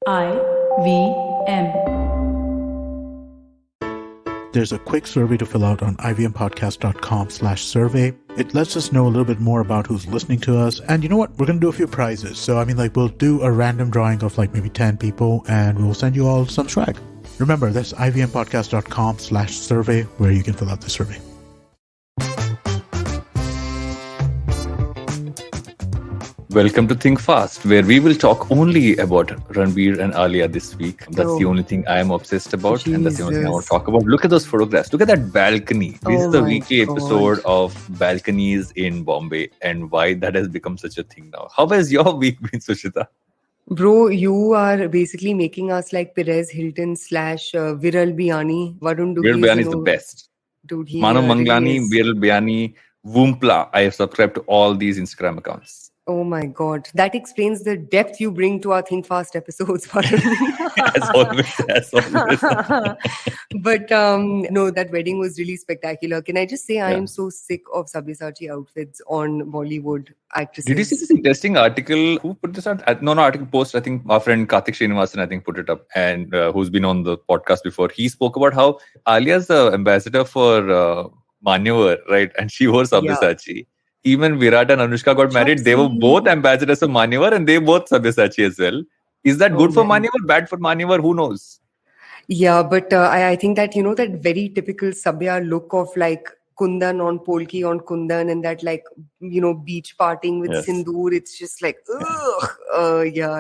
IVM. There's a quick survey to fill out on ivmpodcast.com/survey. It lets us know a little bit more about who's listening to us. And you know what? We're going to do a few prizes. So, we'll do a random drawing of maybe 10 people and we'll send you all some swag. Remember, that's ivmpodcast.com/survey where you can fill out the survey. Welcome to Think Fast, where we will talk only about Ranbir and Alia this week. That's the only thing I am obsessed about, and that's the only thing I want to talk about. Look at those photographs. Look at that balcony. This is the weekly episode of balconies in Bombay and why that has become such a thing now. How has your week been, Suchita? Bro, you are basically making us like Perez Hilton / Viral Biani. Varun Duggirala. Viral Biani is the best. Dude, Mano Manglani, really Viral Biani, Woompla. I have subscribed to all these Instagram accounts. Oh my God. That explains the depth you bring to our Think Fast episodes. As always. But no, that wedding was really spectacular. Can I just say I am so sick of Sabyasachi outfits on Bollywood actresses. Did you see this interesting article? Who put this out? Article post. I think our friend Karthik Srinivasan, put it up, and who's been on the podcast before. He spoke about how Alia's the ambassador for Manyavar, right? And she wore Sabyasachi. Yeah. Even Virat and Anushka got married. They were both ambassadors of Manyavar and they both Sabyasachi as well. Is that good for Manyavar? Bad for Manyavar? Who knows? Yeah, but I think that, that very typical Sabya look of Kundan on Polki on Kundan and that beach partying with Sindoor. It's just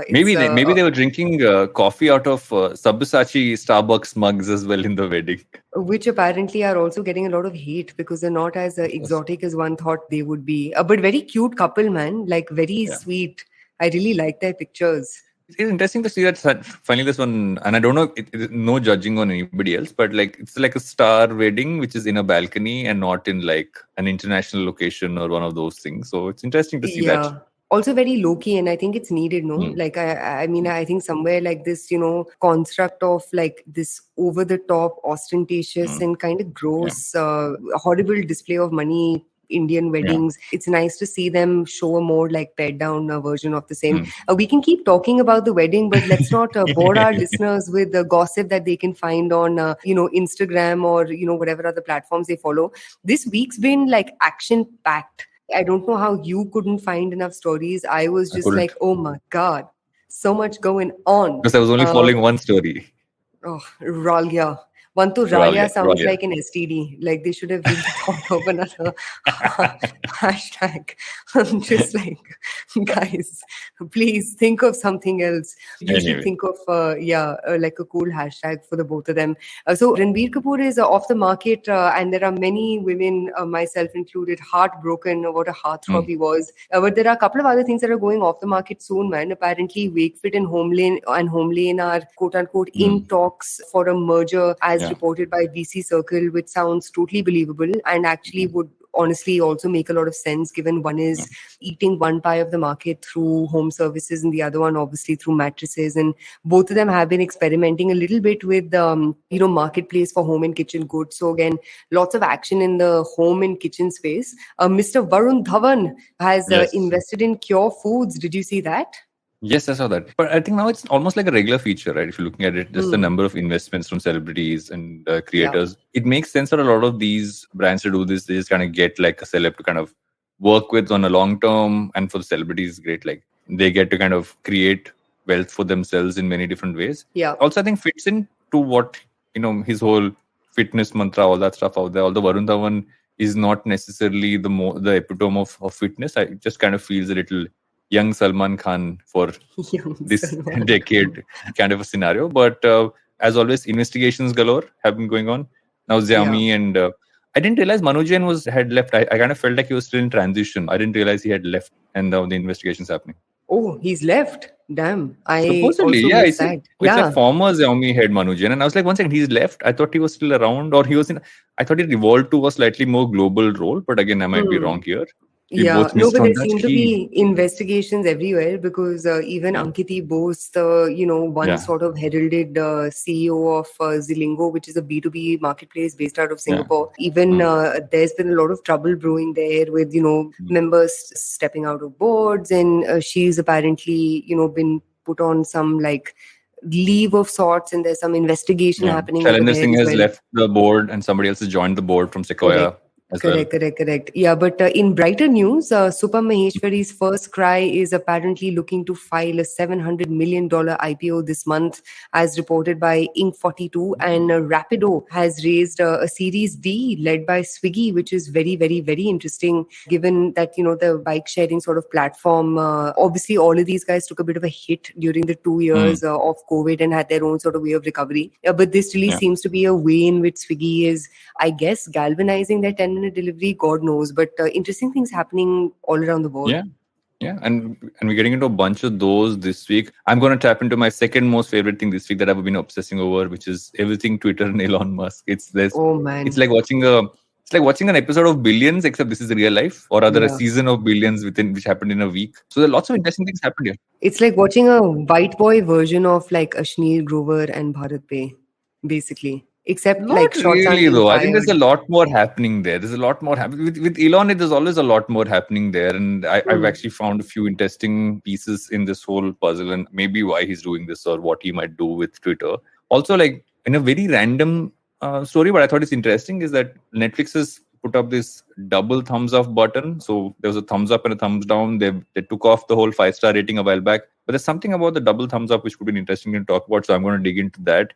Maybe they were drinking coffee out of Sabyasachi Starbucks mugs as well in the wedding. Which apparently are also getting a lot of hate because they're not as exotic as one thought they would be. But very cute couple, man. Very sweet. I really like their pictures. It's interesting to see that finally this one, and I don't know, no judging on anybody else, but it's like a star wedding which is in a balcony and not in an international location or one of those things. So it's interesting to see that. Also very low-key, and I think it's needed, no? I think somewhere this, construct of this over-the-top, ostentatious and kind of gross, horrible display of money Indian weddings. It's nice to see them show a more pared down version of the same. We can keep talking about the wedding, but let's not bore our listeners with the gossip that they can find on Instagram or whatever other platforms they follow. This week's been action packed. I don't know how you couldn't find enough stories. I was just oh my God, so much going on. Because I was only following one story. Oh, Ralia. One to Raya sounds like an STD. They should have really thought of another hashtag. I'm just guys, please think of something else. You should think of a cool hashtag for the both of them. So Ranbir Kapoor is off the market and there are many women, myself included, heartbroken what a heartthrob he was. But there are a couple of other things that are going off the market soon, man. Apparently Wakefit and Homelane are quote-unquote in talks for a merger as reported by VC Circle, which sounds totally believable and actually would honestly also make a lot of sense given one is eating one pie of the market through home services and the other one obviously through mattresses, and both of them have been experimenting a little bit with marketplace for home and kitchen goods. So again, lots of action in the home and kitchen space. Mr. Varun Dhawan has invested in Cure Foods. Did you see that? Yes, I saw that. But I think now it's almost like a regular feature, right? If you're looking at it, just the number of investments from celebrities and creators. It makes sense for a lot of these brands to do this. They just kind of get a celeb to kind of work with on a long term. And for the celebrities, great. They get to kind of create wealth for themselves in many different ways. Yeah. Also, I think fits into what, his whole fitness mantra, all that stuff out there. Although Varun Dhawan is not necessarily the epitome of fitness. I just kind of feels a little young Salman Khan for this decade kind of a scenario. But as always, investigations galore have been going on. Now Xiaomi and I didn't realize Manu Jain had left. I kind of felt like he was still in transition. I didn't realize he had left and now the investigation's happening. Oh, he's left? Damn. Supposedly, it's a former Xiaomi head Manu Jain. And I was like, 1 second, he's left. I thought he was still around or I thought he evolved to a slightly more global role. But again, I might be wrong here. But there seem to be investigations everywhere because even Ankiti Bose, one sort of heralded CEO of Zilingo, which is a B2B marketplace based out of Singapore. Even there's been a lot of trouble brewing there with, members stepping out of boards, and she's apparently, been put on some leave of sorts, and there's some investigation happening over Shailendra there Singh as has well. left the board and somebody else has joined the board from Sequoia. Correct. Yeah, but in brighter news, Supam Maheshwari's first cry is apparently looking to file a $700 million IPO this month, as reported by Inc42. And Rapido has raised a Series D led by Swiggy, which is very, very, very interesting, given that, the bike sharing sort of platform. Obviously, all of these guys took a bit of a hit during the 2 years of COVID and had their own sort of way of recovery. But this really seems to be a way in which Swiggy is, I guess, galvanizing their 10-minute delivery, God knows, but interesting things happening all around the world. Yeah, and we're getting into a bunch of those this week. I'm going to tap into my second most favorite thing this week that I've been obsessing over, which is everything Twitter and Elon Musk. It's like watching an episode of Billions, except this is real life, or rather a season of Billions which happened in a week. So there are lots of interesting things happened here. It's like watching a white boy version of like Ashneer Grover and Bharat Pay, basically. Except not like shots really aren't though. fired. I think there's a lot more happening there. There's a lot more happening with Elon. There's always a lot more happening there, and I've actually found a few interesting pieces in this whole puzzle, and maybe why he's doing this or what he might do with Twitter. Also, like in a very random story, but I thought it's interesting is that Netflix has put up this double thumbs up button. So there was a thumbs up and a thumbs down. They took off the whole 5-star rating a while back, but there's something about the double thumbs up which could be interesting to talk about. So I'm going to dig into that.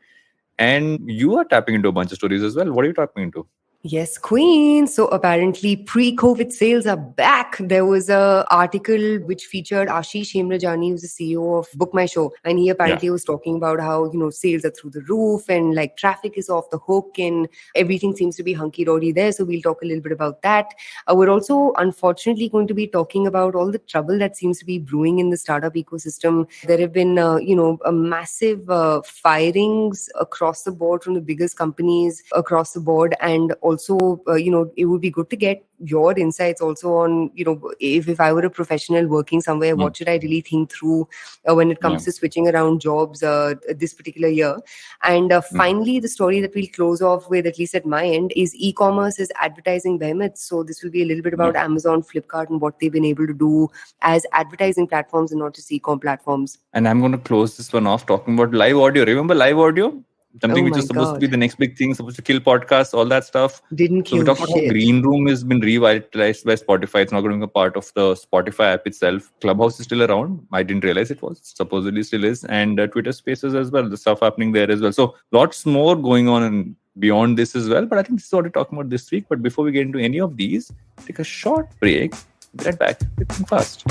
And you are tapping into a bunch of stories as well. What are you tapping into? Yes, Queen. So apparently pre-COVID sales are back. There was a article which featured Ashish Hemrajani, who's the CEO of BookMyShow. And he apparently was talking about how, sales are through the roof and like traffic is off the hook and everything seems to be hunky-dory there. So we'll talk a little bit about that. We're also unfortunately going to be talking about all the trouble that seems to be brewing in the startup ecosystem. There have been, a massive firings across the board from the biggest companies across the board. And also, it would be good to get your insights also on, if I were a professional working somewhere, what should I really think through when it comes to switching around jobs this particular year. And finally, the story that we'll close off with, at least at my end, is e-commerce is advertising behemoths. So this will be a little bit about Amazon, Flipkart, and what they've been able to do as advertising platforms and not just e-com platforms. And I'm going to close this one off talking about live audio. Remember live audio? Something which is supposed to be the next big thing, supposed to kill podcasts, all that stuff. Didn't kill shit. So we talk about how Green Room has been revitalized by Spotify. It's not going to be a part of the Spotify app itself. Clubhouse is still around. I didn't realize it was. Supposedly still is. And Twitter Spaces as well. The stuff happening there as well. So lots more going on and beyond this as well. But I think this is what we're talking about this week. But before we get into any of these, take a short break. Be right back with Think Fast.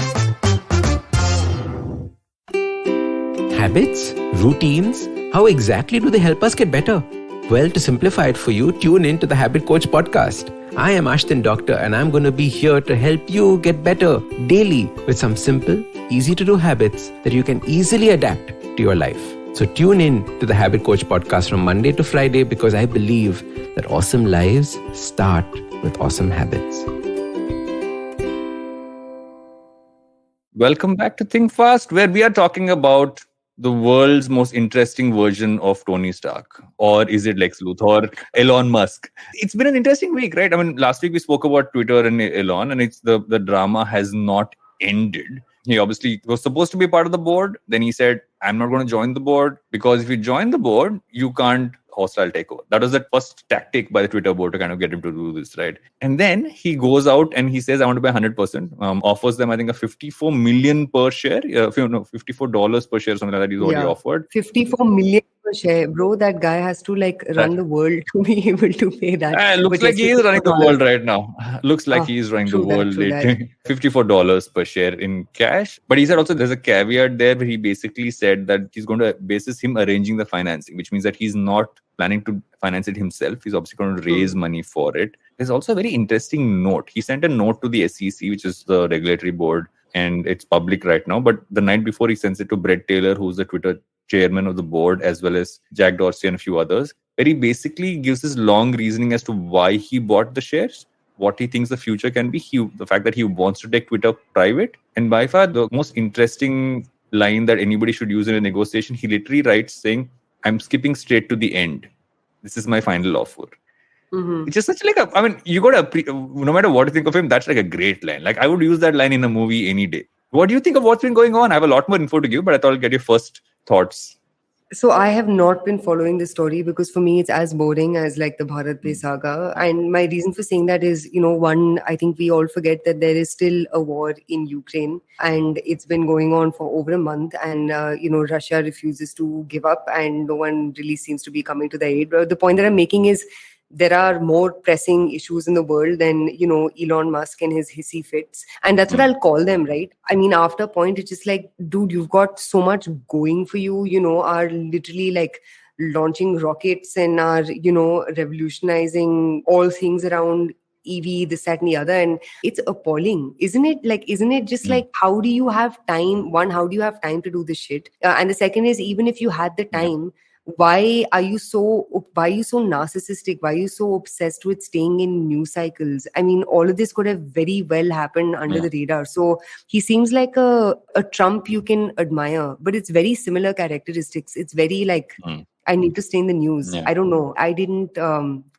Habits? Routines? How exactly do they help us get better? Well, to simplify it for you, tune in to the Habit Coach podcast. I am Ashton Doctor and I'm going to be here to help you get better daily with some simple, easy to do habits that you can easily adapt to your life. So tune in to the Habit Coach podcast from Monday to Friday because I believe that awesome lives start with awesome habits. Welcome back to Think Fast, where we are talking about the world's most interesting version of Tony Stark. Or is it Lex Luthor or Elon Musk? It's been an interesting week, right? I mean, last week we spoke about Twitter and Elon, and it's the drama has not ended. He obviously was supposed to be part of the board. Then he said, I'm not going to join the board because if you join the board, you can't hostile takeover. That was the first tactic by the Twitter board to kind of get him to do this, right? And then he goes out and he says, I want to buy 100%, offers them, I think, a 54 million per share, $54 per share, something like that he's already offered. 54 million per share. Bro, that guy has to run the world to be able to pay that. Looks like he is running the world right now. Looks like he is running the world. $54 per share in cash. But he said also there's a caveat there where he basically said that he's going to basis him arranging the financing, which means that he's not planning to finance it himself. He's obviously going to raise money for it. There's also a very interesting note. He sent a note to the SEC, which is the regulatory board, and it's public right now. But the night before, he sends it to Brett Taylor, who's the Twitter chairman of the board, as well as Jack Dorsey and a few others, where he basically gives his long reasoning as to why he bought the shares, what he thinks the future can be, the fact that he wants to take Twitter private. And by far, the most interesting line that anybody should use in a negotiation, he literally writes saying, I'm skipping straight to the end. This is my final offer. Mm-hmm. It's just such you got to, no matter what you think of him, that's like a great line. Like I would use that line in a movie any day. What do you think of what's been going on? I have a lot more info to give, but I thought I'll get your first thoughts. So I have not been following the story because for me it's as boring as like the Bharat Pe saga. And my reason for saying that is, one, I think we all forget that there is still a war in Ukraine and it's been going on for over a month. And, Russia refuses to give up and no one really seems to be coming to the aid. But the point that I'm making is there are more pressing issues in the world than Elon Musk and his hissy fits, and that's what I'll call them, right? I mean, after a point it's just like, dude, you've got so much going for you, are literally like launching rockets and are revolutionizing all things around EV, this, that, and the other. And it's appalling, isn't it? Like, isn't it just like, how do you have time? One, how do you have time to do this shit? And the second is, even if you had the time, why are you so narcissistic? Why are you so obsessed with staying in news cycles? I mean, all of this could have very well happened under the radar. So he seems like a Trump you can admire, but it's very similar characteristics. It's very like, I need to stay in the news. I don't know. I didn't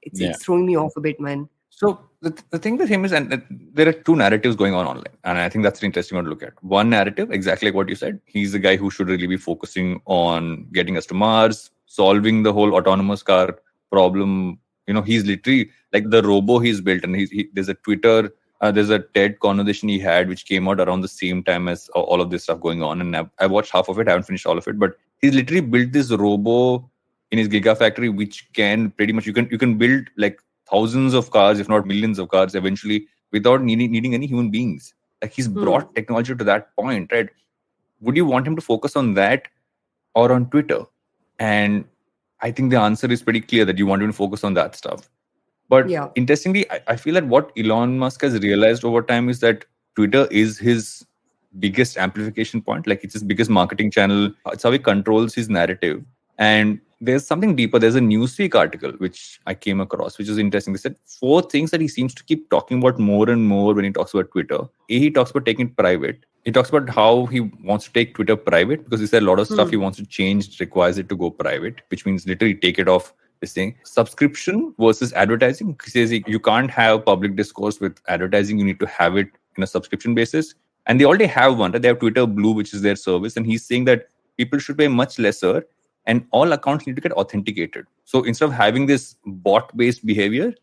it's throwing me off a bit, man. So the thing with him is, and there are two narratives going on online, and I think that's an interesting one to look at. One narrative, exactly like what you said, he's the guy who should really be focusing on getting us to Mars, solving the whole autonomous car problem. He's literally like the robo he's built, and there's a Twitter, there's a TED conversation he had which came out around the same time as all of this stuff going on, and I watched half of it. I haven't finished all of it, but he's literally built this robo in his gigafactory, which can pretty much you can build like thousands of cars, if not millions of cars, eventually without needing any human beings. Like, he's brought technology to that point, right? Would you want him to focus on that or on Twitter? And I think the answer is pretty clear that you want him to focus on that stuff. But interestingly, I feel that what Elon Musk has realized over time is that Twitter is his biggest amplification point. Like, it's his biggest marketing channel. It's how he controls his narrative. And there's something deeper. There's a Newsweek article which I came across, which is interesting. They said 4 things that he seems to keep talking about more and more when he talks about Twitter. He talks about taking it private. He talks about how he wants to take Twitter private, because he said a lot of stuff he wants to change requires it to go private, which means literally take it off this thing. Subscription versus advertising. He says you can't have public discourse with advertising. You need to have it in a subscription basis. And they already have one. Right? They have Twitter Blue, which is their service. And he's saying that people should pay much lesser, and all accounts need to get authenticated. So instead of having this bot-based behavior,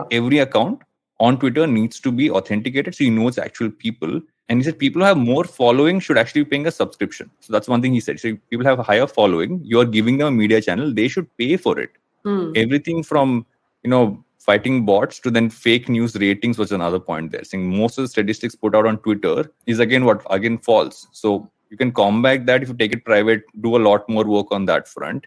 every account on Twitter needs to be authenticated so you know it's actual people. And he said people who have more following should actually be paying a subscription. So that's one thing he said. So if people have a higher following, you're giving them a media channel, they should pay for it. Everything from, fighting bots to then fake news ratings was another point there. Saying most of the statistics put out on Twitter is again false. So you can combat that if you take it private, do a lot more work on that front.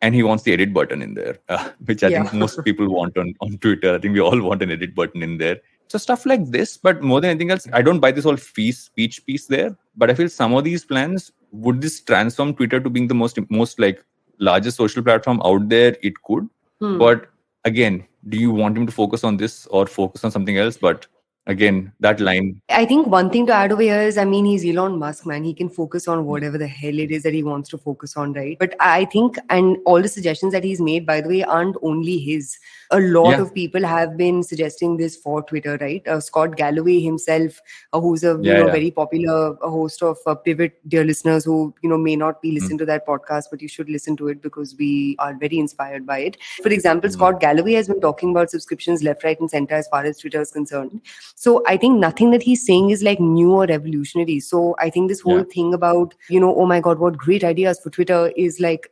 And he wants the edit button in there, which I think most people want on Twitter. I think we all want an edit button in there. So stuff like this, but more than anything else, I don't buy this whole speech piece there. But I feel some of these plans, would this transform Twitter to being the most like largest social platform out there? It could. But again, do you want him to focus on this or focus on something else? But again, that line. I think one thing to add over here is, I mean, he's Elon Musk, man. He can focus on whatever the hell it is that he wants to focus on, right? But I think, and all the suggestions that he's made, by the way, aren't only his. A lot of people have been suggesting this for Twitter, right? Scott Galloway himself, who's a very popular host of Pivot, dear listeners who may not be listening to that podcast, but you should listen to it because we are very inspired by it. For example, Scott Galloway has been talking about subscriptions left, right, and center as far as Twitter is concerned. So I think nothing that he's saying is like new or revolutionary. So I think this whole thing about, oh my God, what great ideas for Twitter is like,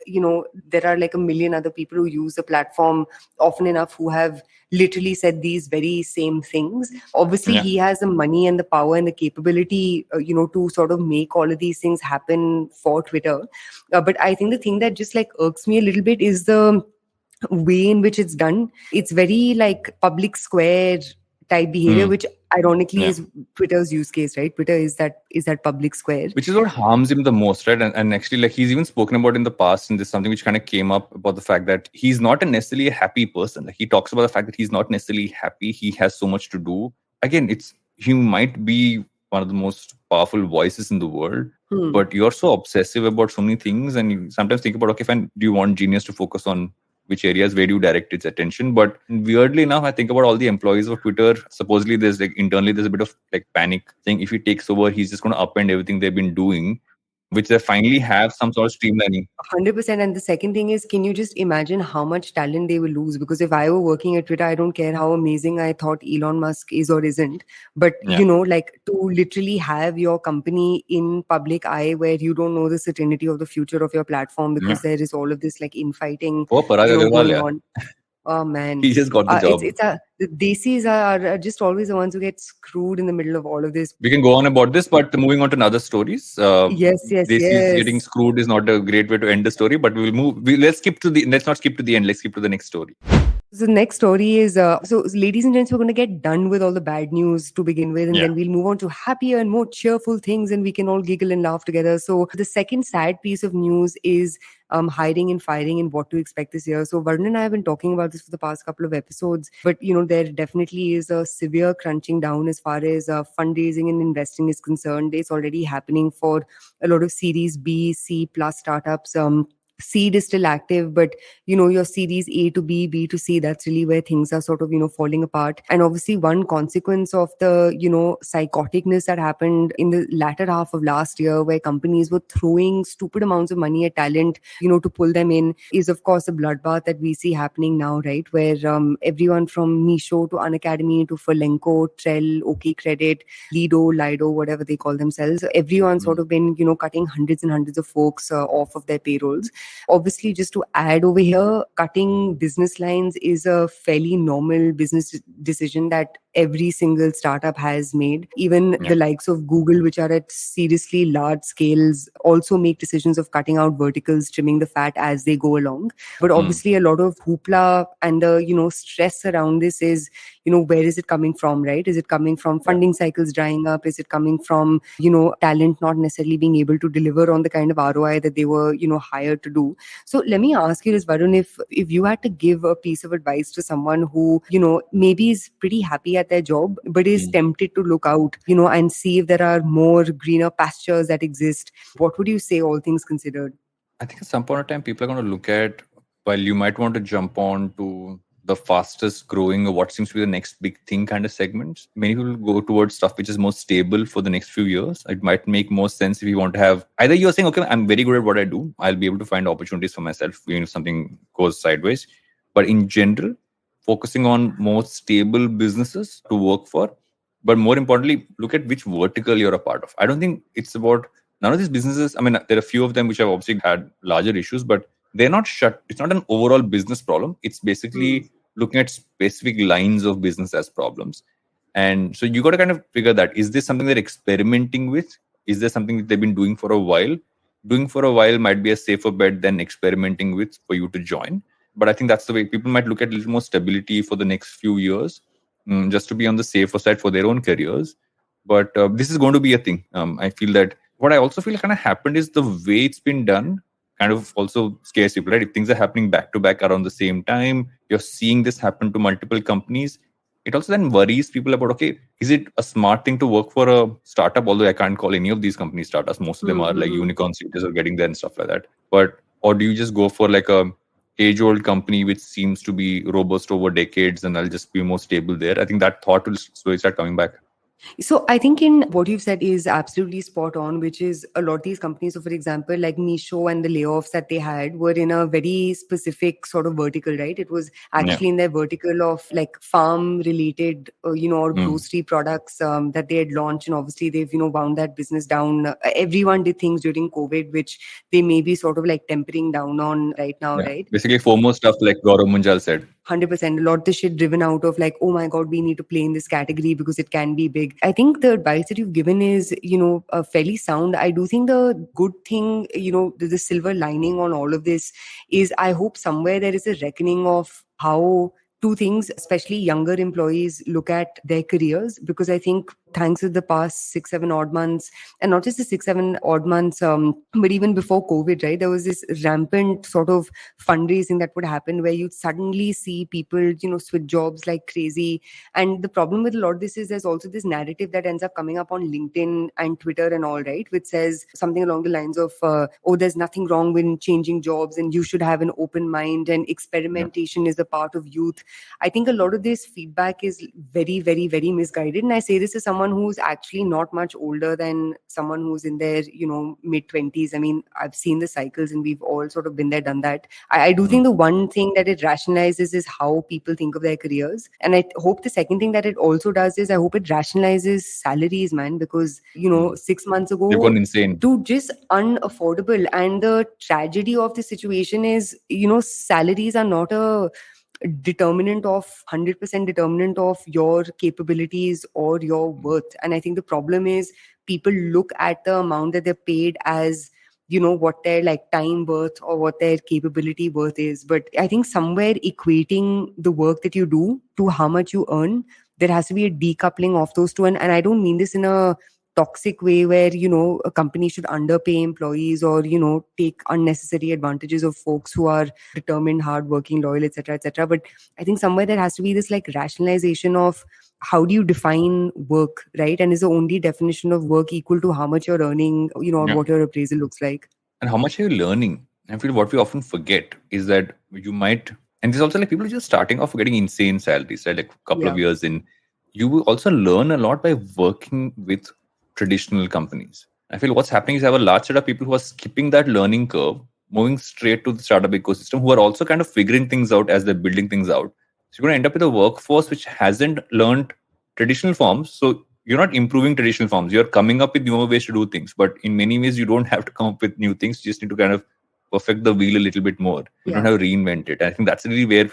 there are like a million other people who use the platform often enough who have literally said these very same things. Obviously, he has the money and the power and the capability, to sort of make all of these things happen for Twitter. But I think the thing that just like irks me a little bit is the way in which it's done. It's very like public square type behavior, which ironically is Twitter's use case, right? Twitter is that public square, which is what harms him the most, right? And actually, like, he's even spoken about in the past, and there's something which kind of came up about the fact that he's not necessarily a happy person. Like, he talks about the fact that he's not necessarily happy. He has so much to do. Again, he might be one of the most powerful voices in the world, but you're so obsessive about so many things, and you sometimes think about, okay, fine, do you want genius to focus on which areas, where do you direct its attention? But weirdly enough, I think about all the employees of Twitter. Supposedly there's a bit of like panic saying if he takes over, he's just going to upend everything they've been doing. which they finally have some sort of streamlining. 100%. And the second thing is, can you just imagine how much talent they will lose? Because if I were working at Twitter, I don't care how amazing I thought Elon Musk is or isn't. But, Yeah. like to literally have your company in public eye where you don't know the certainty of the future of your platform because there is all of this like infighting Oh, Parag Agarwal, going yeah. on. Oh man, He just got the job. the desis are just always the ones who get screwed in the middle of all of this. We can go on about this, but moving on to other stories. Yes. Desis getting screwed is not a great way to end the story, but we'll move. Let's not skip to the end. Let's skip to the next story. So the next story is, so ladies and gents, we're going to get done with all the bad news to begin with, and then we'll move on to happier and more cheerful things, and we can all giggle and laugh together. So the second sad piece of news is hiring and firing and what to expect this year. So Varun and I have been talking about this for the past couple of episodes, but there definitely is a severe crunching down as far as fundraising and investing is concerned. It's already happening for a lot of Series B, C plus startups. Seed is still active, but your series A to B, B to C, that's really where things are sort of falling apart. And obviously one consequence of the psychoticness that happened in the latter half of last year, where companies were throwing stupid amounts of money at talent to pull them in, is of course a bloodbath that we see happening now, right? Where everyone from Misho to Unacademy to Falenco, Trell, OK Credit, Lido, whatever they call themselves, everyone's sort of been cutting hundreds and hundreds of folks off of their payrolls. Obviously, just to add over here, cutting business lines is a fairly normal business decision that every single startup has made. Even the likes of Google, which are at seriously large scales, also make decisions of cutting out verticals, trimming the fat as they go along. But obviously a lot of hoopla and the stress around this is where is it coming from, right? Is it coming from funding cycles drying up? Is it coming from talent not necessarily being able to deliver on the kind of ROI that they were hired to do? So let me ask you this, Varun, if you had to give a piece of advice to someone who maybe is pretty happy at their job but is tempted to look out and see if there are more greener pastures that exist, what would you say, all things considered? I think at some point in time, people are going to look at, while you might want to jump on to the fastest growing or what seems to be the next big thing kind of segments, many people go towards stuff which is more stable for the next few years. It might make more sense if you want to have, either you're saying, okay, I'm very good at what I do, I'll be able to find opportunities for myself if something goes sideways. But in general, focusing on more stable businesses to work for, but more importantly, look at which vertical you're a part of. I don't think it's about, none of these businesses, I mean, there are a few of them which have obviously had larger issues, but they're not shut. It's not an overall business problem. It's basically looking at specific lines of business as problems. And so you got to kind of figure that, is this something they're experimenting with? Is there something that they've been doing for a while? Doing for a while might be a safer bet than experimenting with for you to join. But I think that's the way people might look at a little more stability for the next few years, just to be on the safer side for their own careers. But this is going to be a thing. I feel that what I also feel kind of happened is the way it's been done kind of also scares people, right? If things are happening back to back around the same time, you're seeing this happen to multiple companies, it also then worries people about, okay, is it a smart thing to work for a startup? Although I can't call any of these companies startups. Most of them are like unicorn status or getting there and stuff like that. Or do you just go for like a age-old company which seems to be robust over decades and I'll just be more stable there? I think that thought will slowly start coming back. So I think in what you've said is absolutely spot on, which is a lot of these companies, so for example, like Misho and the layoffs that they had were in a very specific sort of vertical, right? It was actually in their vertical of like farm related, or grocery products that they had launched. And obviously they've, wound that business down. Everyone did things during COVID, which they may be sort of like tempering down on right now, right? Basically FOMO stuff like Gaurav Munjal said. 100%. A lot of the shit driven out of like, oh my God, we need to play in this category because it can be big. I think the advice that you've given is, fairly sound. I do think the good thing, the silver lining on all of this is I hope somewhere there is a reckoning of how two things, especially younger employees, look at their careers, because I think thanks to the past 6-7 odd months, and not just the 6-7 odd months, but even before COVID, right, there was this rampant sort of fundraising that would happen where you'd suddenly see people, switch jobs like crazy. And the problem with a lot of this is there's also this narrative that ends up coming up on LinkedIn and Twitter and all, right, which says something along the lines of, oh, there's nothing wrong with changing jobs and you should have an open mind and experimentation is a part of youth. I think a lot of this feedback is very, very, very misguided. And I say this as someone someone who's actually not much older than someone who's in their, mid-20s. I mean, I've seen the cycles and we've all sort of been there, done that. I do think the one thing that it rationalizes is how people think of their careers. And I hope the second thing that it also does is I hope it rationalizes salaries, man, because, 6 months ago, they've gone insane. Dude, just unaffordable. And the tragedy of the situation is, salaries are not a 100% determinant of your capabilities or your worth. And I think the problem is people look at the amount that they're paid as, what their like time worth or what their capability worth is. But I think somewhere equating the work that you do to how much you earn, there has to be a decoupling of those two. And I don't mean this in a toxic way where, a company should underpay employees or, take unnecessary advantages of folks who are determined, hardworking, loyal, etc., etc. But I think somewhere there has to be this like rationalization of how do you define work, right? And is the only definition of work equal to how much you're earning, or what your appraisal looks like? And how much are you learning? I feel what we often forget is that you might, and there's also like people are just starting off getting insane salaries, right? Like a couple of years in, you will also learn a lot by working with traditional companies. I feel what's happening is I have a large set of people who are skipping that learning curve, moving straight to the startup ecosystem, who are also kind of figuring things out as they're building things out. So you're going to end up with a workforce which hasn't learned traditional forms. So you're not improving traditional forms. You're coming up with newer ways to do things. But in many ways, you don't have to come up with new things. You just need to kind of perfect the wheel a little bit more. You don't have to reinvent it. I think that's really where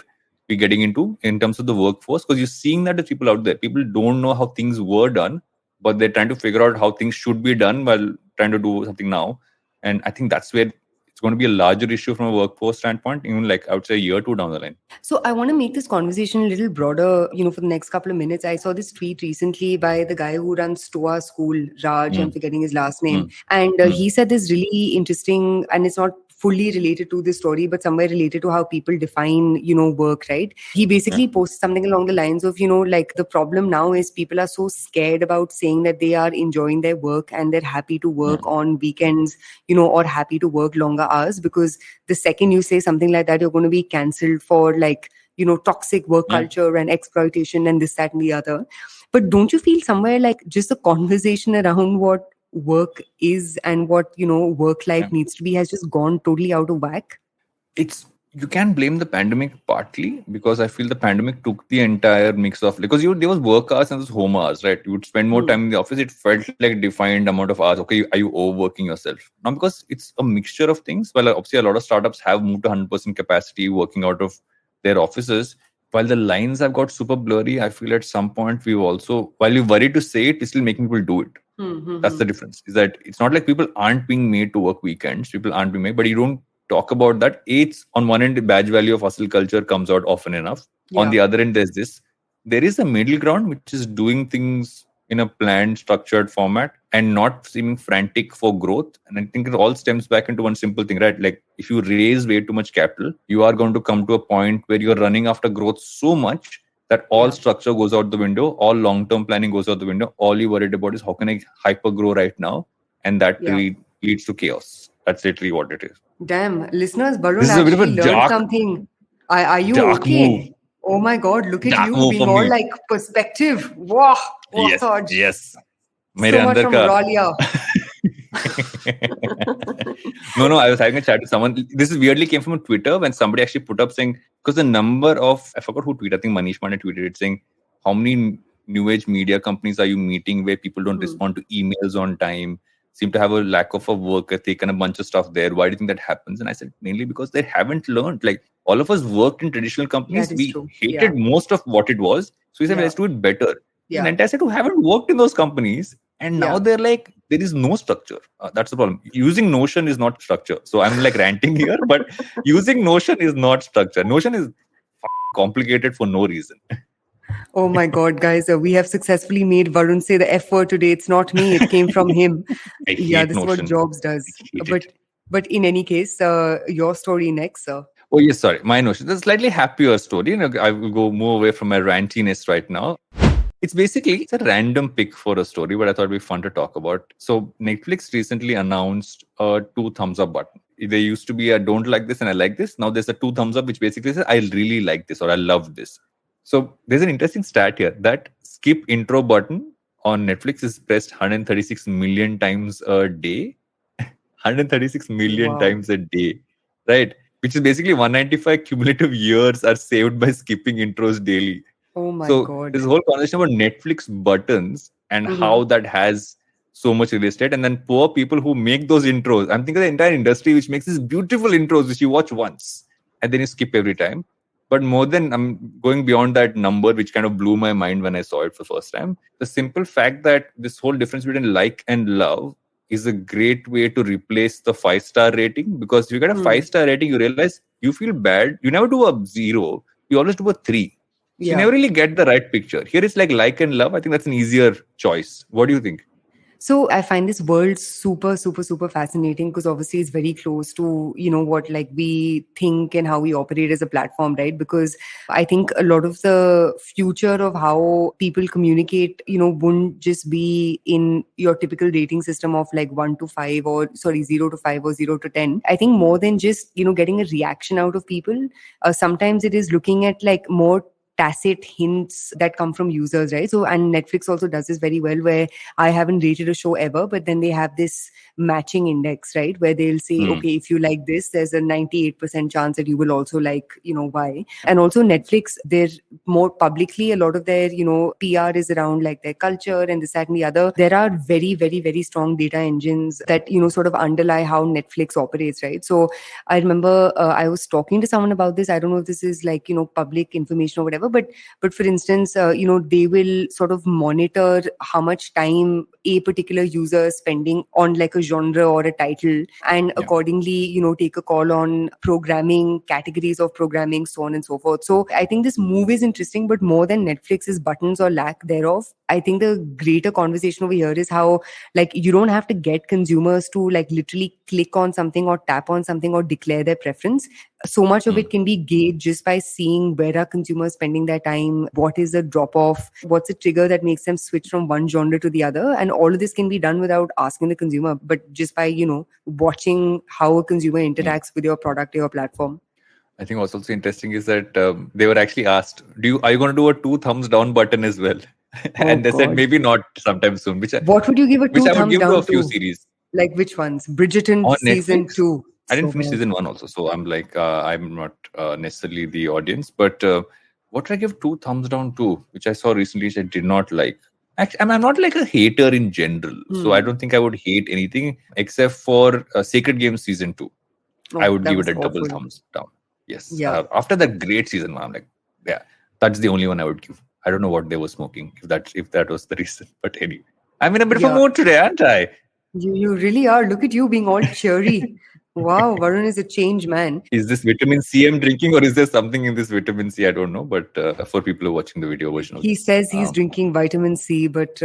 we're getting into in terms of the workforce, because you're seeing that the people out there, people don't know how things were done, but they're trying to figure out how things should be done while trying to do something now. And I think that's where it's going to be a larger issue from a workforce standpoint, even like I would say a year or two down the line. So I want to make this conversation a little broader, for the next couple of minutes. I saw this tweet recently by the guy who runs Stoa School, Raj, I'm forgetting his last name. And he said this really interesting, and it's not fully related to this story, but somewhere related to how people define, work, right? He basically posts something along the lines of, like the problem now is people are so scared about saying that they are enjoying their work and they're happy to work on weekends, or happy to work longer hours, because the second you say something like that, you're going to be cancelled for like, toxic work culture and exploitation and this, that, and the other. But don't you feel somewhere like just the conversation around what work is and what work life needs to be has just gone totally out of whack? You can blame the pandemic partly, because I feel the pandemic took the entire mix of, because there was work hours and there was home hours, right? You would spend more time in the office. It felt like a defined amount of hours. Okay, are you overworking yourself? Now, because it's a mixture of things. Well, obviously a lot of startups have moved to 100% capacity working out of their offices. While the lines have got super blurry, I feel at some point we've also, while you're worried to say it, we're still making people do it. That's the difference. Is that it's not like people aren't being made to work weekends. People aren't being made, but you don't talk about that. It's on one end, the badge value of hustle culture comes out often enough. On the other end, there is a middle ground, which is doing things in a planned, structured format and not seeming frantic for growth. And I think it all stems back into one simple thing, right? Like if you raise way too much capital, you are going to come to a point where you're running after growth so much that all structure goes out the window, all long-term planning goes out the window. All you're worried about is how can I hyper grow right now? And that leads to chaos. That's literally what it is. Damn, listeners, Varun actually learned something. Are you okay? Move. Oh my God, look at you being all like perspective. Wow. Yes. So much from Ralia. No, I was having a chat with someone. This weirdly came from Twitter when somebody actually put up saying, because the number of, I forgot who tweeted, I think Manish Pandey tweeted it saying, how many new age media companies are you meeting where people don't respond to emails on time, seem to have a lack of a work ethic and a bunch of stuff there. Why do you think that happens? And I said, mainly because they haven't learned. Like all of us worked in traditional companies. We hated most of what it was. So we said, let's do it better. And I said, who haven't worked in those companies. And now they're like, there is no structure. That's the problem. Using Notion is not structure. So I'm like ranting here, but using Notion is not structure. Notion is complicated for no reason. Oh my God, guys, we have successfully made Varun say the F word today. It's not me. It came from him. This is what Jobs does. But in any case, your story next, sir. Oh, yes, sorry. My Notion. It's a slightly happier story. I will go more away from my rantiness right now. It's a random pick for a story, but I thought it'd be fun to talk about. So Netflix recently announced a 2 thumbs up button. There used to be a don't like this and I like this. Now there's a 2 thumbs up, which basically says I really like this or I love this. So there's an interesting stat here that skip intro button on Netflix is pressed 136 million times a day. 136 million Wow. times a day, right? Which is basically 195 cumulative years are saved by skipping intros daily. Oh my So God. there's a whole conversation about Netflix buttons and how that has so much real estate, and then poor people who make those intros. I'm thinking of the entire industry which makes these beautiful intros which you watch once and then you skip every time. But more than, I'm going beyond that number, which kind of blew my mind when I saw it for the first time. The simple fact that this whole difference between like and love is a great way to replace the 5-star rating, because if you get a 5-star rating, you realize you feel bad. You never do a 0, you always do a 3. So you Yeah. never really get the right picture. Here it's like and love. I think that's an easier choice. What do you think? So I find this world super, super, super fascinating, because obviously it's very close to, what like we think and how we operate as a platform, right? Because I think a lot of the future of how people communicate, wouldn't just be in your typical rating system of like 1 to 5 or 0 to 5 or 0 to 10. I think more than just, getting a reaction out of people, sometimes it is looking at like more tacit hints that come from users, right? So, and Netflix also does this very well, where I haven't rated a show ever, but then they have this matching index, right? Where they'll say, okay, if you like this, there's a 98% chance that you will also like, why. And also Netflix, they're more publicly, a lot of their, PR is around like their culture and this, that, and the other. There are very, very, very strong data engines that, sort of underlie how Netflix operates, right? So I remember I was talking to someone about this. I don't know if this is like, public information or whatever, but for instance, they will sort of monitor how much time a particular user is spending on like a genre or a title, and accordingly, take a call on programming, categories of programming, so on and so forth. So I think this move is interesting, but more than Netflix's buttons or lack thereof, I think the greater conversation over here is how, like, you don't have to get consumers to like literally click on something or tap on something or declare their preference. So much of it can be gauged just by seeing where are consumers spending their time, what is the drop off, what's the trigger that makes them switch from one genre to the other. And all of this can be done without asking the consumer, but just by, watching how a consumer interacts with your product or your platform. I think what's also interesting is that they were actually asked, are you going to do a 2 thumbs down button as well? And they said maybe not sometime soon. What would you give a 2 thumbs give down to a few series? Like which ones? Bridgerton On season Netflix? 2. I didn't finish season 1 also, so I'm like, I'm not necessarily the audience. But what did I give 2 thumbs down to, which I saw recently, which I did not like? Actually, I'm not like a hater in general, so I don't think I would hate anything except for Sacred Games season 2. I would give it a double thumbs down. Yes. Yeah. After that great season 1, I'm like, yeah, that's the only one I would give. I don't know what they were smoking, if that was the reason. But anyway, I'm in a bit of a mood today, aren't I? You really are. Look at you being all cheery. Wow, Varun is a changed man. Is this vitamin C I'm drinking, or is there something in this vitamin C? I don't know. But for people who are watching the video version of he says he's drinking vitamin C, but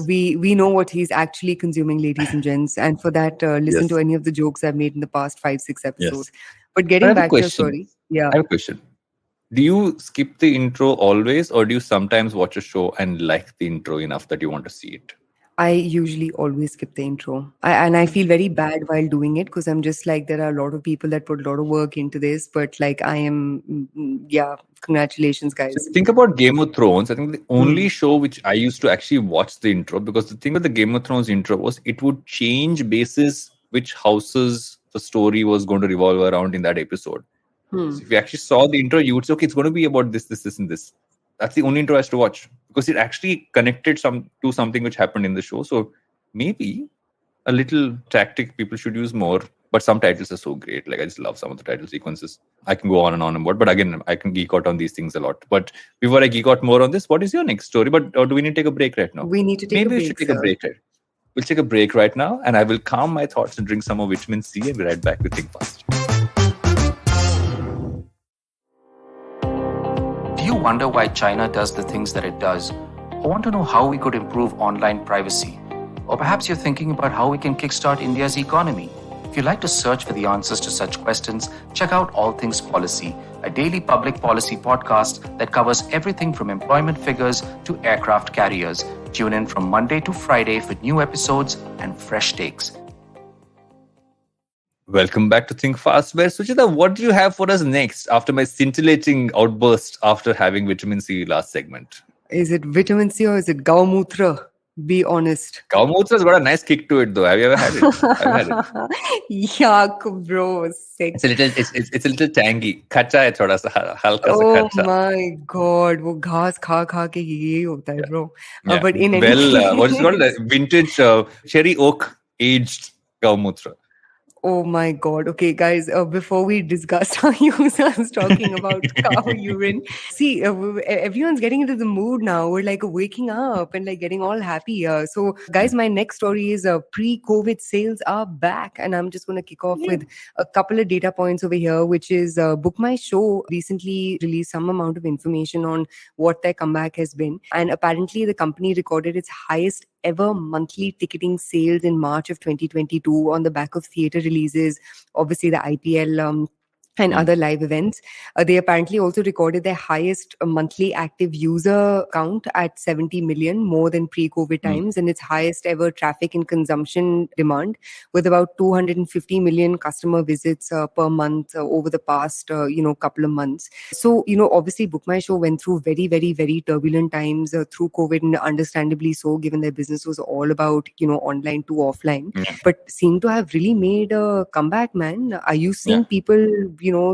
we know what he's actually consuming, ladies and gents. And for that, listen to any of the jokes I've made in the past 5-6 episodes. Yes. But getting back to your story. Yeah. I have a question. Do you skip the intro always, or do you sometimes watch a show and like the intro enough that you want to see it? I usually always skip the intro. And I feel very bad while doing it, because I'm just like, there are a lot of people that put a lot of work into this, but like I am, congratulations, guys. So think about Game of Thrones. I think the only show which I used to actually watch the intro, because the thing with the Game of Thrones intro was it would change basis which houses the story was going to revolve around in that episode. So if you actually saw the intro, you would say, okay, it's going to be about this, and this. That's the only intro I has to watch, because it actually connected to something which happened in the show. So maybe a little tactic people should use more. But some titles are so great. Like, I just love some of the title sequences. I can go on and on. But again, I can geek out on these things a lot. But before I geek out more on this, what is your next story? Or do we need to take a break right now? We need to take a break. Maybe we should take a break right. We'll take a break right now, and I will calm my thoughts and drink some more vitamin C, and be right back with Think Fast. Do you wonder why China does the things that it does? Or want to know how we could improve online privacy? Or perhaps you're thinking about how we can kickstart India's economy. If you'd like to search for the answers to such questions, check out All Things Policy, a daily public policy podcast that covers everything from employment figures to aircraft carriers. Tune in from Monday to Friday for new episodes and fresh takes. Welcome back to Think Fast. Where, Suchita, what do you have for us next after my scintillating outburst after having vitamin C last segment? Is it vitamin C or is it Gaumutra? Be honest. Kaumutra's got a nice kick to it, though. Have you ever had it? I've had it. Yuck, bro. Sick. It's a little tangy. Kacha hai thoda sa, halka sa Oh kacha. my God. वो घास खा खा के यही होता है, bro. Yeah. But in any What is it called? case, Vintage cherry oak aged Kaumutra. oh my God. Okay, guys, before we discuss our users talking about cow urine, see, everyone's getting into the mood now. We're like waking up and like getting all happy. So, guys, my next story is pre-COVID sales are back. And I'm just going to kick off with a couple of data points over here, which is Book My Show recently released some amount of information on what their comeback has been. And apparently, the company recorded its highest ever monthly ticketing sales in March of 2022 on the back of theater releases, obviously the IPL and other live events. They apparently also recorded their highest monthly active user count at 70 million, more than pre-COVID times, and its highest ever traffic and consumption demand, with about 250 million customer visits per month over the past couple of months. So obviously Book My Show went through very, very, very turbulent times through COVID, and understandably so, given their business was all about online to offline, but seem to have really made a comeback, man. Are you seeing people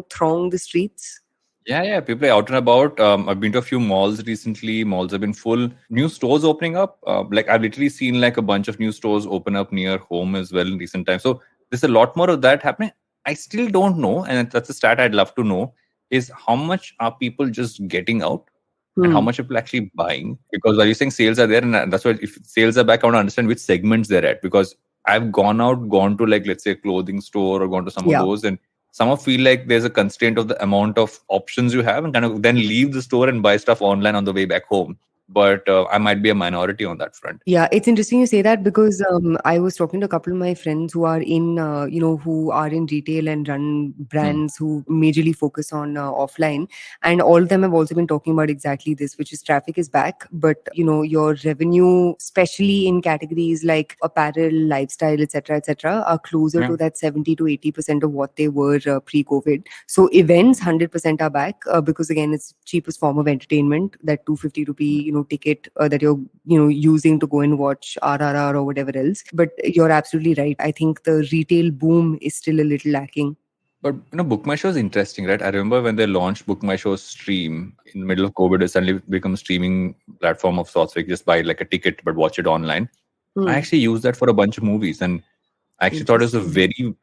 throng the streets? Yeah. People are out and about. I've been to a few malls recently. Malls have been full. New stores opening up. I've literally seen like a bunch of new stores open up near home as well in recent times. So there's a lot more of that happening. I still don't know, and that's a stat I'd love to know, is how much are people just getting out and how much are people actually buying? Because while you're saying sales are there, and that's why if sales are back, I want to understand which segments they're at. Because I've gone to like, let's say, a clothing store or gone to some of those, and some feel like there's a constraint of the amount of options you have and kind of then leave the store and buy stuff online on the way back home. But I might be a minority on that front. Yeah, it's interesting you say that, because I was talking to a couple of my friends who are in, who are in retail and run brands who majorly focus on offline. And all of them have also been talking about exactly this, which is traffic is back. But, your revenue, especially in categories like apparel, lifestyle, etc., are closer to that 70 to 80% of what they were pre-COVID. So events 100% are back because, again, it's cheapest form of entertainment, that 250 rupee, ticket that you're using to go and watch RRR or whatever else. But you're absolutely right. I think the retail boom is still a little lacking. But Book My Show is interesting, right? I remember when they launched Book My Show Stream in the middle of COVID, it suddenly become a streaming platform of sorts. Like just buy like a ticket but watch it online. I actually used that for a bunch of movies, and I actually thought it was a very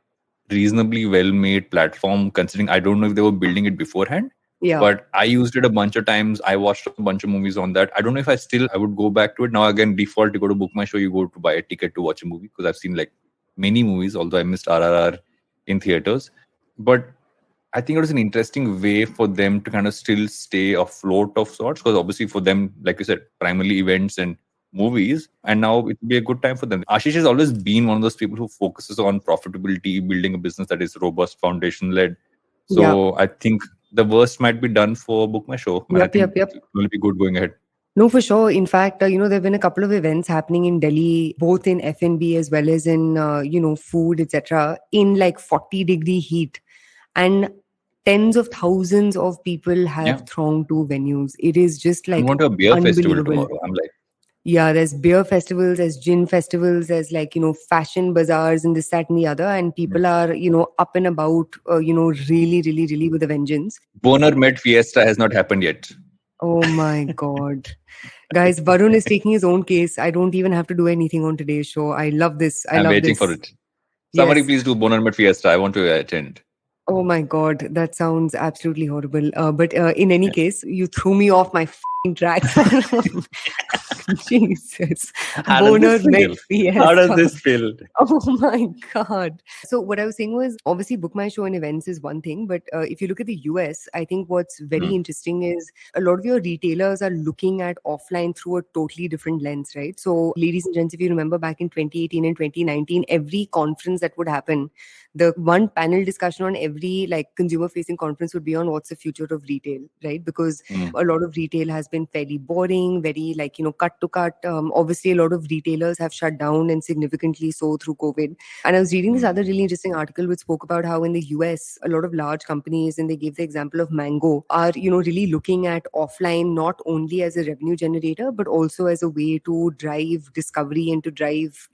reasonably well-made platform, considering I don't know if they were building it beforehand. Yeah. But I used it a bunch of times. I watched a bunch of movies on that. I don't know if I would go back to it. Now, again, default, you go to Book My Show, you go to buy a ticket to watch a movie, because I've seen like many movies, although I missed RRR in theaters. But I think it was an interesting way for them to kind of still stay afloat of sorts, because obviously for them, like you said, primarily events and movies, and now it will be a good time for them. Ashish has always been one of those people who focuses on profitability, building a business that is robust, foundation-led. So I think the worst might be done for Book My Show. Yep. It will be good going ahead. No, for sure. In fact, there have been a couple of events happening in Delhi, both in F&B as well as in, food, etc., in like 40-degree heat. And tens of thousands of people have thronged to venues. It is just like I'm going to a beer festival tomorrow. I'm like, yeah, there's beer festivals, there's gin festivals, there's like, fashion bazaars and this, that and the other. And people are, up and about, really, really, really with a vengeance. Boner Med Fiesta has not happened yet. Oh my God. Guys, Varun is taking his own case. I don't even have to do anything on today's show. I love this. I'm waiting for it. Somebody please do Boner Med Fiesta. I want to attend. Oh my God, that sounds absolutely horrible. But in any case, you threw me off my f***ing track. Jesus. How does this feel? Oh my God. So what I was saying was, obviously Book My Show and events is one thing, but if you look at the US, I think what's very interesting is a lot of your retailers are looking at offline through a totally different lens, right? So ladies and gents, if you remember back in 2018 and 2019, every conference that would happen, the one panel discussion on every like consumer facing conference would be on what's the future of retail, right? Because a lot of retail has been fairly boring, very like, cut to cut. Obviously, a lot of retailers have shut down, and significantly so through COVID. And I was reading this other really interesting article which spoke about how in the US, a lot of large companies, and they gave the example of Mango, are, really looking at offline not only as a revenue generator, but also as a way to drive discovery and to drive,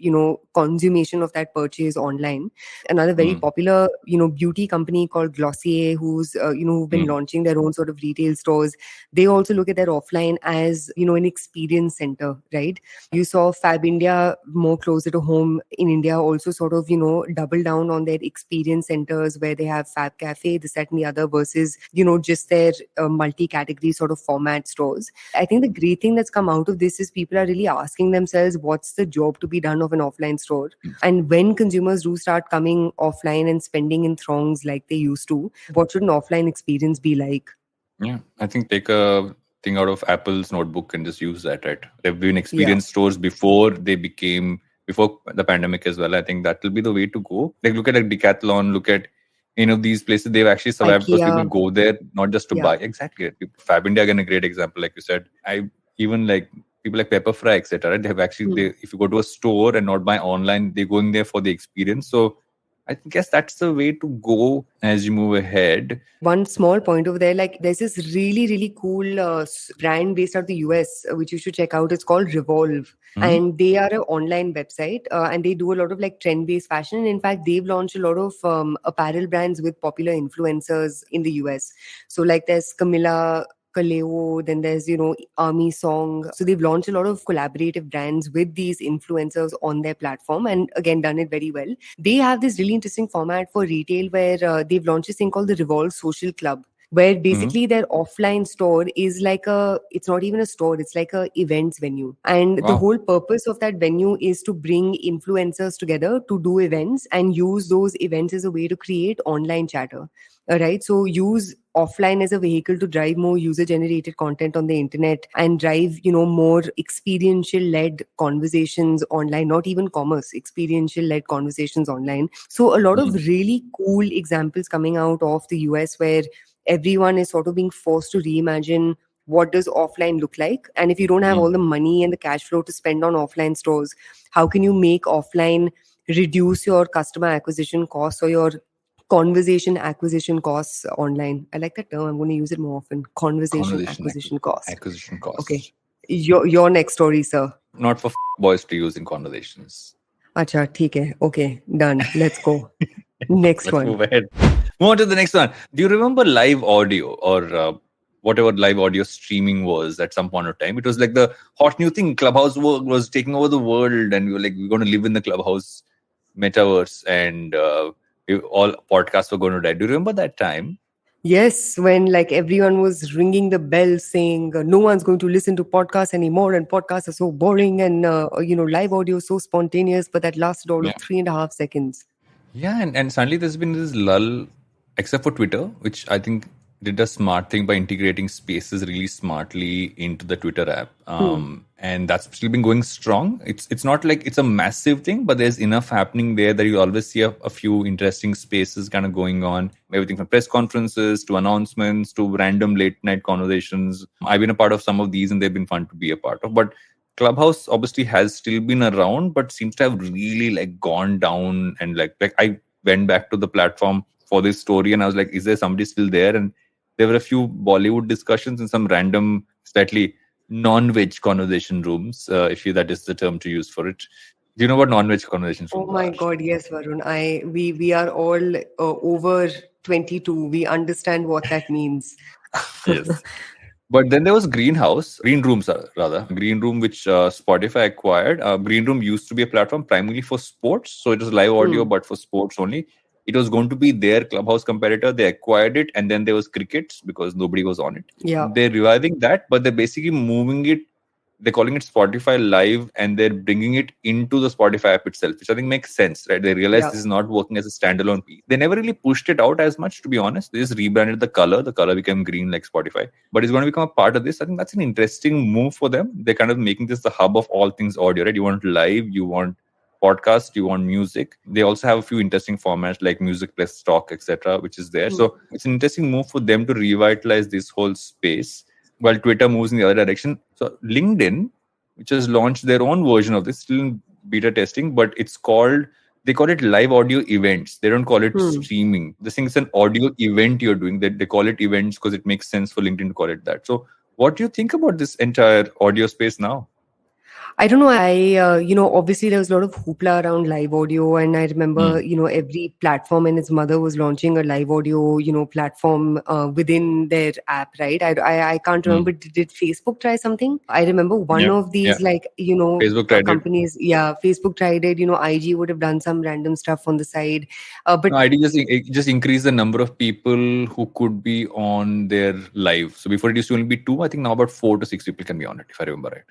consummation of that purchase online. Another very popular, beauty company called Glossier, who've been launching their own sort of retail stores. They also look at their offline as, an experience center, right? You saw Fab India, more closer to home in India, also sort of, double down on their experience centers where they have Fab Cafe, this, that, and the other, versus, just their multi-category sort of format stores. I think the great thing that's come out of this is people are really asking themselves, what's the job to be done of an offline store? And when consumers do start coming offline and spending in throngs like they used to, what should an offline experience be like? Yeah, I think take a thing out of Apple's notebook and just use that, right? They've been experience stores before the pandemic as well. I think that will be the way to go. Like look at a Decathlon, look at these places. They've actually survived because people go there not just to buy. Exactly. Fab India, again, a great example, like you said. I even like people like Pepper Fry, etc. Right? They have actually, if you go to a store and not buy online, they're going there for the experience. So I guess that's the way to go as you move ahead. One small point over there, like there's this really, really cool brand based out of the US, which you should check out. It's called Revolve. And they are an online website and they do a lot of like trend-based fashion. And in fact, they've launched a lot of apparel brands with popular influencers in the US. So like there's Camilla Kaleo, then there's, Army Song. So they've launched a lot of collaborative brands with these influencers on their platform and again, done it very well. They have this really interesting format for retail where they've launched this thing called the Revolve Social Club, where basically their offline store is like it's not even a store, it's like a events venue. And the whole purpose of that venue is to bring influencers together to do events and use those events as a way to create online chatter. Right. So use offline as a vehicle to drive more user-generated content on the internet and drive, more experiential-led conversations online, not even commerce, experiential-led conversations online. So a lot of really cool examples coming out of the US where everyone is sort of being forced to reimagine what does offline look like. And if you don't have all the money and the cash flow to spend on offline stores, how can you make offline reduce your customer acquisition costs or your conversation acquisition costs online? I like that term. I'm going to use it more often. Conversation acquisition costs. Acquisition costs. Okay. Your next story, sir. Not for boys to use in conversations. Acha, theek hai. Okay, done. Let's go. Next Let's one. move ahead. Move on to the next one. Do you remember live audio or whatever live audio streaming was at some point of time? It was like the hot new thing. Clubhouse was taking over the world and we were like, we're going to live in the Clubhouse metaverse and all podcasts were going to die. Do you remember that time? Yes, when like everyone was ringing the bell saying no one's going to listen to podcasts anymore and podcasts are so boring and live audio is so spontaneous, but that lasted all of 3.5 seconds. Yeah, and suddenly there's been this lull, except for Twitter, which I think did a smart thing by integrating Spaces really smartly into the Twitter app. And that's still been going strong. It's not like it's a massive thing, but there's enough happening there that you always see a few interesting spaces kind of going on. Everything from press conferences to announcements to random late night conversations. I've been a part of some of these and they've been fun to be a part of. But Clubhouse obviously has still been around, but seems to have really like gone down. And like I went back to the platform for this story and I was like, is there somebody still there? And there were a few Bollywood discussions in some random, slightly non-veg conversation rooms, if that is the term to use for it. Do you know what non-veg conversation rooms are? Oh my God, yes, Varun. We are all over 22. We understand what that means. Yes. But then there was Green Room, which Spotify acquired. Green Room used to be a platform primarily for sports. So it was live audio, but for sports only. It was going to be their Clubhouse competitor. They acquired it. And then there was Crickets because nobody was on it. Yeah. They're reviving that, but they're basically moving it. They're calling it Spotify Live and they're bringing it into the Spotify app itself, which I think makes sense, right? They realized this is not working as a standalone piece. They never really pushed it out as much, to be honest. They just rebranded the color. The color became green like Spotify. But it's going to become a part of this. I think that's an interesting move for them. They're kind of making this the hub of all things audio, right? You want live, you want podcast, you want music. They also have a few interesting formats like music plus talk, etc., which is there. So it's an interesting move for them to revitalize this whole space while Twitter moves in the other direction. So LinkedIn, which has launched their own version of this, still in beta testing, but they call it live audio events. They don't call it streaming. This thing is an audio event you're doing. They call it events because it makes sense for LinkedIn to call it that. So what do you think about this entire audio space now? I don't know. Obviously there was a lot of hoopla around live audio, and I remember, every platform and its mother was launching a live audio, platform within their app, right? I can't remember. Did Facebook try something? I remember one of these, Facebook tried companies. it. Yeah, Facebook tried it. IG would have done some random stuff on the side, but ID just increased the number of people who could be on their live. So before it used to only be 2, I think now about 4 to 6 people can be on it, if I remember right.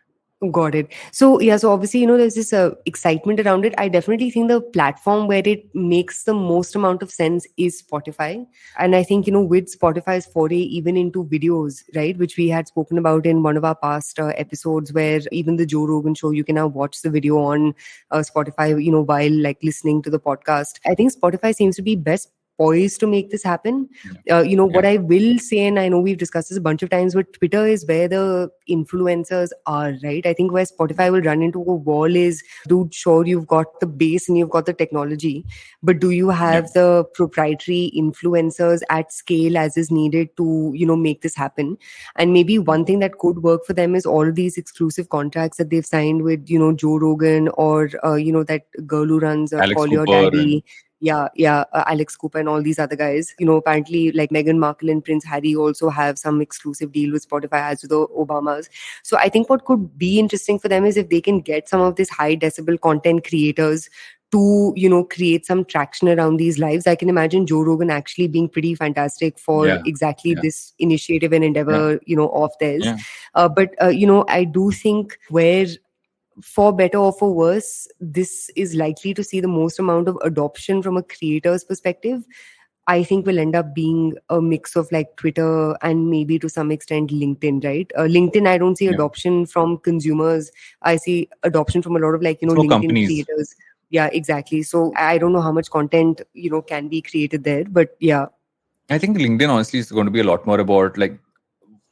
Got it. So obviously, there's this excitement around it. I definitely think the platform where it makes the most amount of sense is Spotify. And I think, with Spotify's foray even into videos, right, which we had spoken about in one of our past episodes, where even the Joe Rogan show, you can now watch the video on Spotify, while like listening to the podcast. I think Spotify seems to be best poised to make this happen. What I will say, and I know we've discussed this a bunch of times, but Twitter is where the influencers are, right? I think where Spotify will run into a wall is, dude, sure, you've got the base and you've got the technology, but do you have the proprietary influencers at scale as is needed to, make this happen? And maybe one thing that could work for them is all of these exclusive contracts that they've signed with, Joe Rogan or, that girl who runs Call Your Daddy. Alex Cooper and all these other guys. Apparently like Meghan Markle and Prince Harry also have some exclusive deal with Spotify, as do the Obamas. So I think what could be interesting for them is if they can get some of these high decibel content creators to, create some traction around these lives. I can imagine Joe Rogan actually being pretty fantastic for this initiative and endeavor, of theirs. But I do think where, for better or for worse, this is likely to see the most amount of adoption from a creator's perspective. I think will end up being a mix of like Twitter and maybe to some extent LinkedIn, right? LinkedIn, I don't see adoption from consumers. I see adoption from a lot of like, LinkedIn companies. Creators. Yeah, exactly. So I don't know how much content, can be created there, but yeah. I think LinkedIn honestly is going to be a lot more about like,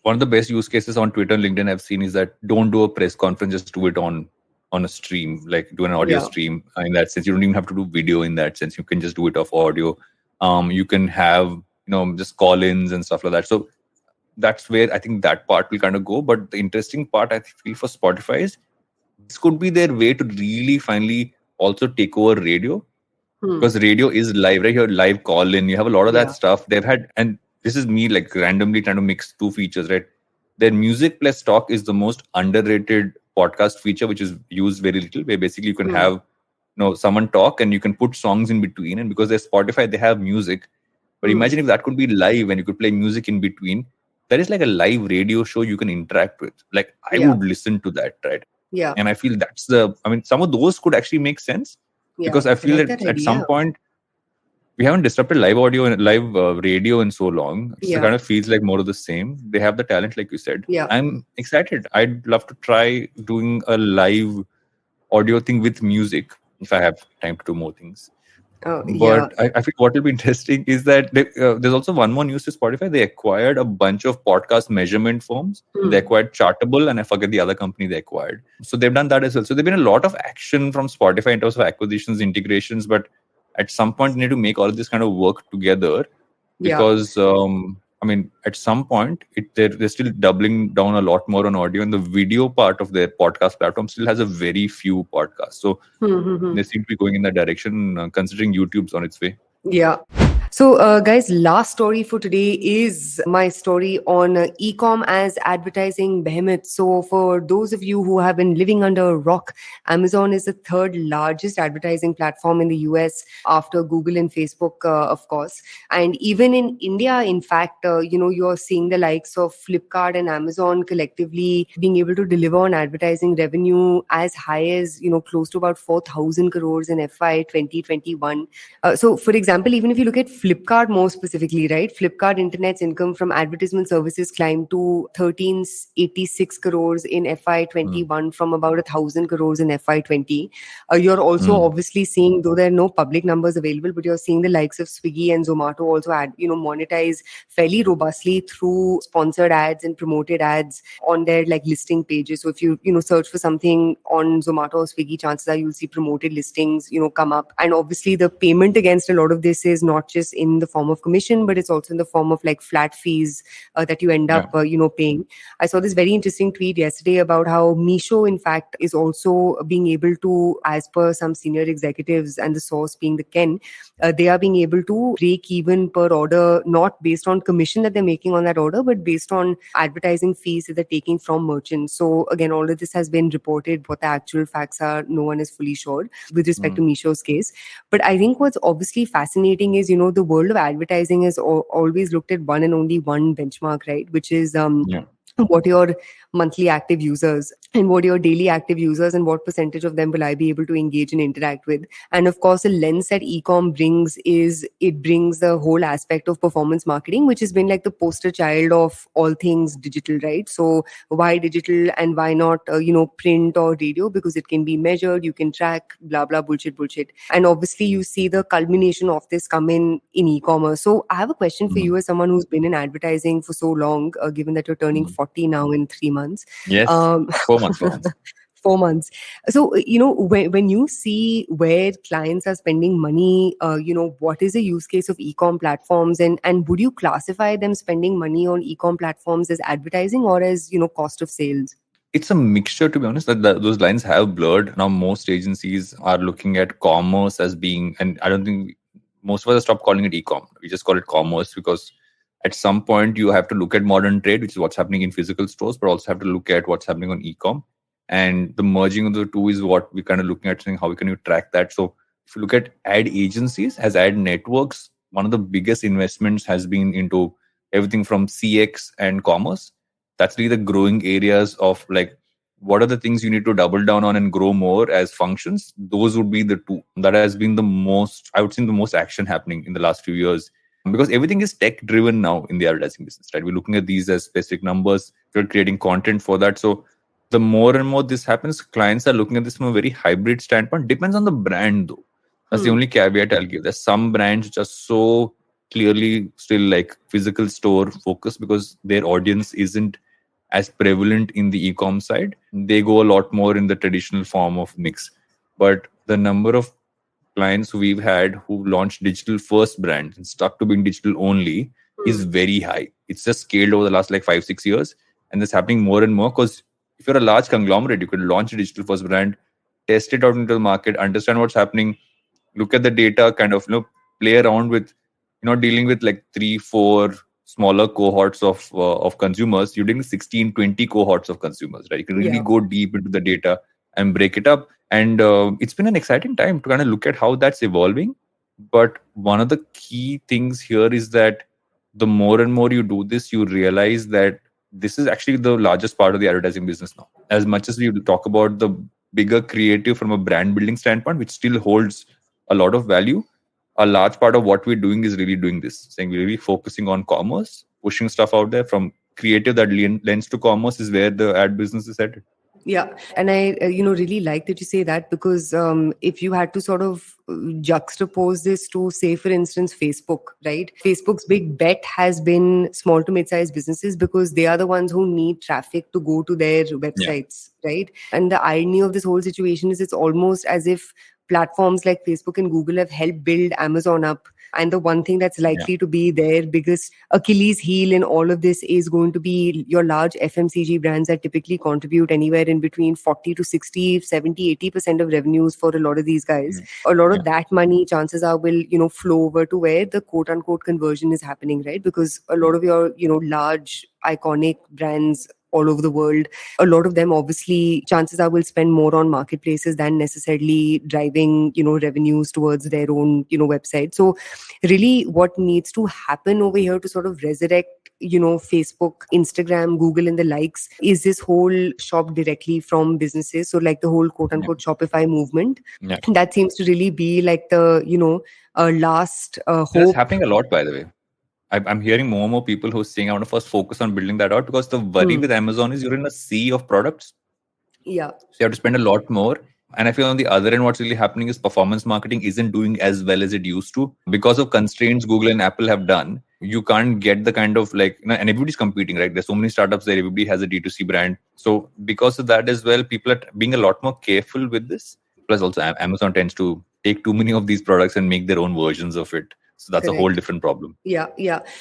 one of the best use cases on Twitter and LinkedIn I've seen is that don't do a press conference, just do it on a stream, like do an audio stream. In that sense, you don't even have to do video in that sense. You can just do it off audio. You can have, just call-ins and stuff like that. So that's where I think that part will kind of go. But the interesting part I feel for Spotify is this could be their way to really finally also take over radio. Because radio is live, right? You have live call-in. You have a lot of that stuff. They've had, and this is me like randomly trying to mix two features, right? Their music plus talk is the most underrated podcast feature, which is used very little, where basically you can have someone talk and you can put songs in between. And because they're Spotify, they have music. But imagine if that could be live and you could play music in between. That is like a live radio show you can interact with. Like I would listen to that, right? Yeah. And I feel some of those could actually make sense. Because I feel that at some point, we haven't disrupted live audio and live radio in so long. So it kind of feels like more of the same. They have the talent, like you said. Yeah. I'm excited. I'd love to try doing a live audio thing with music if I have time to do more things. But I think what will be interesting is that there's also one more news to Spotify. They acquired a bunch of podcast measurement firms. They acquired Chartable, and I forget the other company they acquired. So they've done that as well. So there's been a lot of action from Spotify in terms of acquisitions, integrations, but at some point, they need to make all of this kind of work together because, at some point, they're still doubling down a lot more on audio, and the video part of their podcast platform still has a very few podcasts. So they seem to be going in that direction, considering YouTube's on its way. Yeah. So, guys, last story for today is my story on e-com as advertising behemoth. So, for those of you who have been living under a rock, Amazon is the third largest advertising platform in the US after Google and Facebook, of course. And even in India, in fact, you're seeing the likes of Flipkart and Amazon collectively being able to deliver on advertising revenue as high as, close to about 4,000 crores in FY 2021. So, for example, even if you look at Flipkart more specifically, right? Flipkart Internet's income from advertisement services climbed to 1386 crores in FY21 from about 1,000 crores in FY20. You're also obviously seeing, though there are no public numbers available, but you're seeing the likes of Swiggy and Zomato also monetize fairly robustly through sponsored ads and promoted ads on their like listing pages. So if you search for something on Zomato or Swiggy, chances are you'll see promoted listings come up. And obviously the payment against a lot of this is not just in the form of commission, but it's also in the form of like flat fees that you end up paying. I saw this very interesting tweet yesterday about how Meesho in fact is also being able to, as per some senior executives and the source being the Ken, they are being able to break even per order, not based on commission that they're making on that order, but based on advertising fees that they're taking from merchants. So again, all of this has been reported. What the actual facts are, no one is fully sure with respect to Meesho's case. But I think what's obviously fascinating is, the world of advertising has always looked at one and only one benchmark, right? Which is what your monthly active users and what your daily active users and what percentage of them will I be able to engage and interact with. And of course, the lens that e-com brings is it brings the whole aspect of performance marketing, which has been like the poster child of all things digital, right? So why digital and why not, print or radio? Because it can be measured, you can track, blah, blah, bullshit. And obviously you see the culmination of this come in e-commerce. So I have a question for you as someone who's been in advertising for so long, given that you're turning 40 now in 3 months. Yes, 4 months. 4 months. So, when you see where clients are spending money, what is the use case of e-com platforms, and would you classify them spending money on e-com platforms as advertising or as, cost of sales? It's a mixture, to be honest, that those lines have blurred. Now, most agencies are looking at commerce as being, and I don't think most of us have stopped calling it e-com. We just call it commerce because at some point you have to look at modern trade, which is what's happening in physical stores, but also have to look at what's happening on e-com. And the merging of the two is what we're kind of looking at, saying how can you track that. So if you look at ad agencies as ad networks, one of the biggest investments has been into everything from CX and commerce. That's really the growing areas of like, what are the things you need to double down on and grow more as functions? Those would be the two. That has been the most, I would say, the most action happening in the last few years. Because everything is tech driven now in the advertising business, right? We're looking at these as specific numbers. We're creating content for that. So the more and more this happens, clients are looking at this from a very hybrid standpoint. Depends on the brand though. That's the only caveat I'll give. There's some brands which are so clearly still like physical store focused because their audience isn't as prevalent in the e-com side. They go a lot more in the traditional form of mix. But the number of clients we've had who launched digital first brands and stuck to being digital only is very high. It's just scaled over the last like 5-6 years. And that's happening more and more because if you're a large conglomerate, you can launch a digital first brand, test it out into the market, understand what's happening, look at the data, kind of play around with, dealing with like 3-4 smaller cohorts of consumers. You're doing 16-20 cohorts of consumers, right? You can really go deep into the data and break it up. And it's been an exciting time to kind of look at how that's evolving. But one of the key things here is that the more and more you do this, you realize that this is actually the largest part of the advertising business now. As much as we talk about the bigger creative from a brand building standpoint, which still holds a lot of value, a large part of what we're doing is really doing this, saying we're really focusing on commerce, pushing stuff out there from creative that lends to commerce is where the ad business is headed. Yeah. And I, really like that you say that because if you had to sort of juxtapose this to, say, for instance, Facebook, right? Facebook's big bet has been small to mid-sized businesses because they are the ones who need traffic to go to their websites, right? And the irony of this whole situation is it's almost as if platforms like Facebook and Google have helped build Amazon up. And the one thing that's likely to be their biggest Achilles heel in all of this is going to be your large FMCG brands that typically contribute anywhere in between 40 to 60, 70, 80% of revenues for a lot of these guys. A lot of that money, chances are, will, flow over to where the quote unquote conversion is happening, right? Because a lot of your, large iconic brands all over the world, a lot of them obviously chances are will spend more on marketplaces than necessarily driving revenues towards their own website. So really what needs to happen over here to sort of resurrect Facebook, Instagram, Google and the likes is this whole shop directly from businesses. So like the whole quote unquote Shopify movement. Yeah. That seems to really be like the, last hope. That's happening a lot, by the way. I'm hearing more and more people who are saying, I want to first focus on building that out, because the worry with Amazon is you're in a sea of products. Yeah. So you have to spend a lot more. And I feel on the other end, what's really happening is performance marketing isn't doing as well as it used to because of constraints Google and Apple have done. You can't get the kind of and everybody's competing, right? There's so many startups there. Everybody has a D2C brand. So because of that as well, people are being a lot more careful with this. Plus also Amazon tends to take too many of these products and make their own versions of it. So that's a whole different problem. Yeah.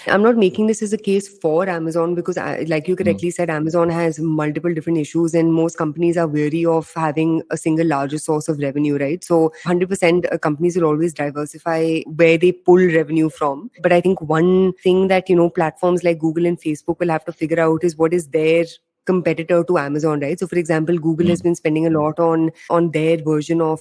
I'm not making this as a case for Amazon because, like you correctly said, Amazon has multiple different issues and most companies are wary of having a single largest source of revenue, right? So 100% companies will always diversify where they pull revenue from. But I think one thing that, platforms like Google and Facebook will have to figure out is what is their competitor to Amazon, right? So for example, Google has been spending a lot on their version of,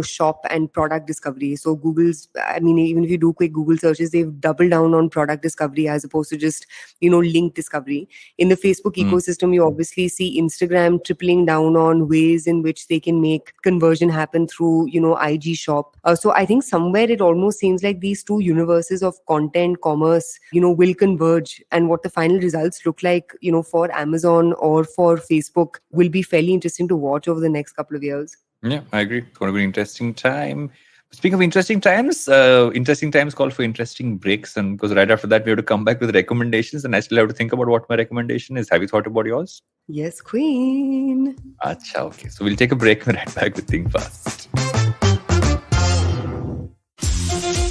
shop and product discovery. So Google's, even if you do quick Google searches, they've doubled down on product discovery as opposed to just, link discovery. In the Facebook ecosystem, you obviously see Instagram tripling down on ways in which they can make conversion happen through, IG shop. So I think somewhere it almost seems like these two universes of content, commerce, will converge, and what the final results look like, for Amazon or for Facebook will be fairly interesting to watch over the next couple of years. Yeah, I agree. It's going to be an interesting time. Speaking of interesting times call for interesting breaks. And because right after that, we have to come back with recommendations. And I still have to think about what my recommendation is. Have you thought about yours? Yes, Queen. Achha, okay. So we'll take a break and right back with Think Fast.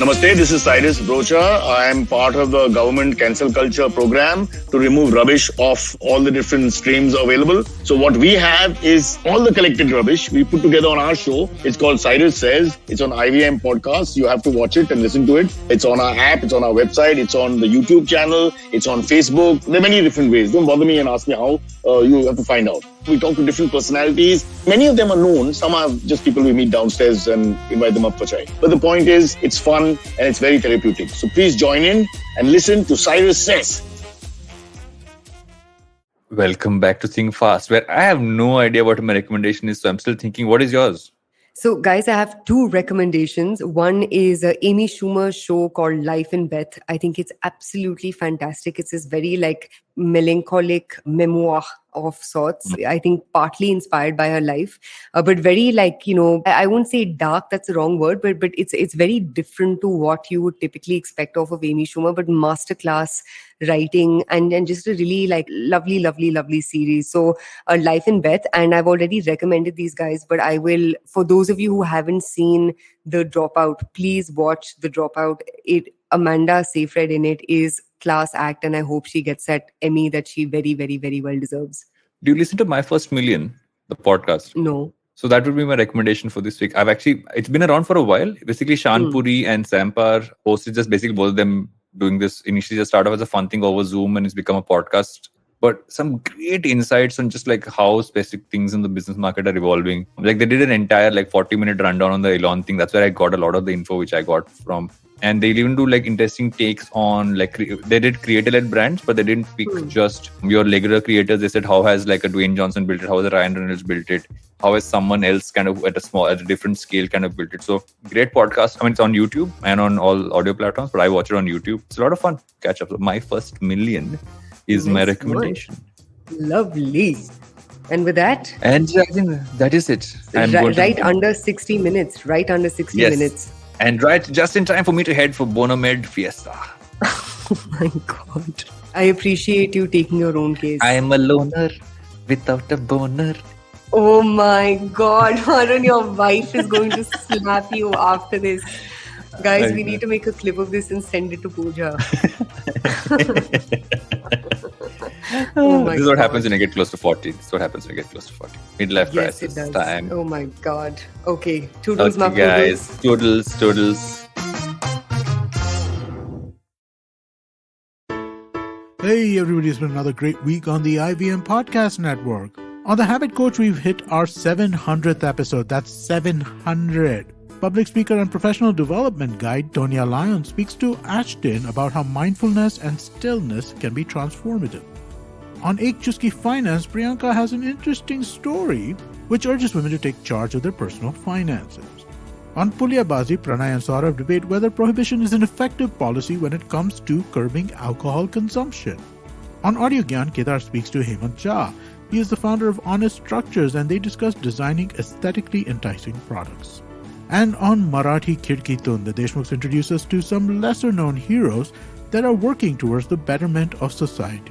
Namaste, this is Cyrus Brocha. I am part of the government cancel culture program to remove rubbish off all the different streams available. So what we have is all the collected rubbish we put together on our show. It's called Cyrus Says. It's on IVM Podcasts. You have to watch it and listen to it. It's on our app. It's on our website. It's on the YouTube channel. It's on Facebook. There are many different ways. Don't bother me and ask me how. You have to find out. We talk to different personalities. Many of them are known. Some are just people we meet downstairs and invite them up for chai. But the point is, it's fun and it's very therapeutic. So please join in and listen to Cyrus Says. Welcome back to Think Fast, where I have no idea what my recommendation is. So I'm still thinking, what is yours? So guys, I have two recommendations. One is Amy Schumer's show called Life in Beth. I think it's absolutely fantastic. It's this very melancholic memoir of sorts. I think partly inspired by her life, but very I won't say dark, that's the wrong word, but it's very different to what you would typically expect of Amy Schumer, but masterclass writing and just a really lovely series. So Life in Beth, and I've already recommended these guys, but I will, for those of you who haven't seen The Dropout, please watch The Dropout. Amanda Seyfried in it is class act, and I hope she gets that Emmy that she very, very, very well deserves. Do you listen to My First Million, the podcast? No. So that would be my recommendation for this week. It's been around for a while. Basically, Shan Puri and Sampar hosted just basically both of them doing this. Initially just started as a fun thing over Zoom and it's become a podcast. But some great insights on just how specific things in the business market are evolving. They did an entire 40-minute rundown on the Elon thing. That's where I got a lot of the info which I got from. And they'll even do interesting takes on they did creator-led brands, but they didn't pick just your regular creators. They said, how has a Dwayne Johnson built it? How has a Ryan Reynolds built it? How has someone else at a different scale built it? So great podcast. It's on YouTube and on all audio platforms, but I watch it on YouTube. It's a lot of fun. Catch up. So My First Million is my recommendation. Lovely. And with that? And I think that is it. Under 60 minutes. Right under 60 minutes. And right just in time for me to head for Bonomed Fiesta. Oh my God. I appreciate you taking your own case. I am a loner without a boner. Oh my God, Varun, your wife is going to slap you after this. Guys, we need to make a clip of this and send it to Pooja. This is what happens when I get close to 40. Midlife crisis. It does. Time. Oh my God. Okay. Toodles, okay, guys. Toodles. Hey, everybody. It's been another great week on the IVM Podcast Network. On The Habit Coach, we've hit our 700th episode. That's 700. Public speaker and professional development guide Tonya Lyon speaks to Ashton about how mindfulness and stillness can be transformative. On Ek Chuski Finance, Priyanka has an interesting story which urges women to take charge of their personal finances. On Pulyabazi, Pranay and Saurav debate whether prohibition is an effective policy when it comes to curbing alcohol consumption. On Audio Gyan, Kedar speaks to Hemant Jha. He is the founder of Honest Structures and they discuss designing aesthetically enticing products. And on Marathi Khidki Tun, the Deshmukhs introduce us to some lesser-known heroes that are working towards the betterment of society.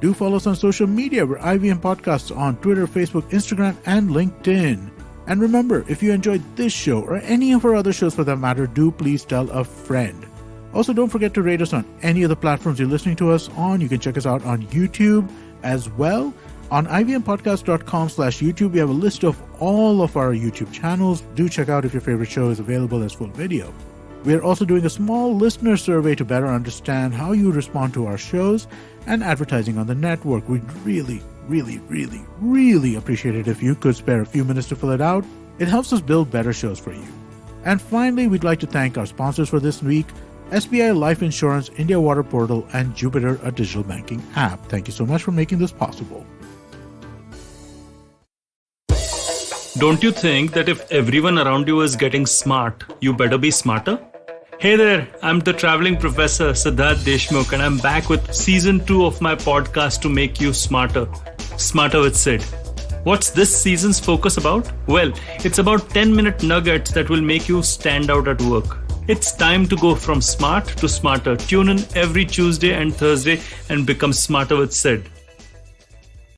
Do follow us on social media. We're IVM Podcasts on Twitter, Facebook, Instagram, and LinkedIn. And remember, if you enjoyed this show or any of our other shows for that matter, do please tell a friend. Also, don't forget to rate us on any of the platforms you're listening to us on. You can check us out on YouTube as well. On ivmpodcast.com/YouTube, we have a list of all of our YouTube channels. Do check out if your favorite show is available as full video. We are also doing a small listener survey to better understand how you respond to our shows and advertising on the network. We'd really appreciate it if you could spare a few minutes to fill it out. It helps us build better shows for you. And finally, we'd like to thank our sponsors for this week, SBI Life Insurance, India Water Portal, and Jupiter, a digital banking app. Thank you so much for making this possible. Don't you think that if everyone around you is getting smart, you better be smarter? Hey there, I'm the traveling professor Siddharth Deshmukh and I'm back with season 2 of my podcast to make you smarter. Smarter with Sid. What's this season's focus about? Well, it's about 10-minute nuggets that will make you stand out at work. It's time to go from smart to smarter. Tune in every Tuesday and Thursday and become smarter with Sid.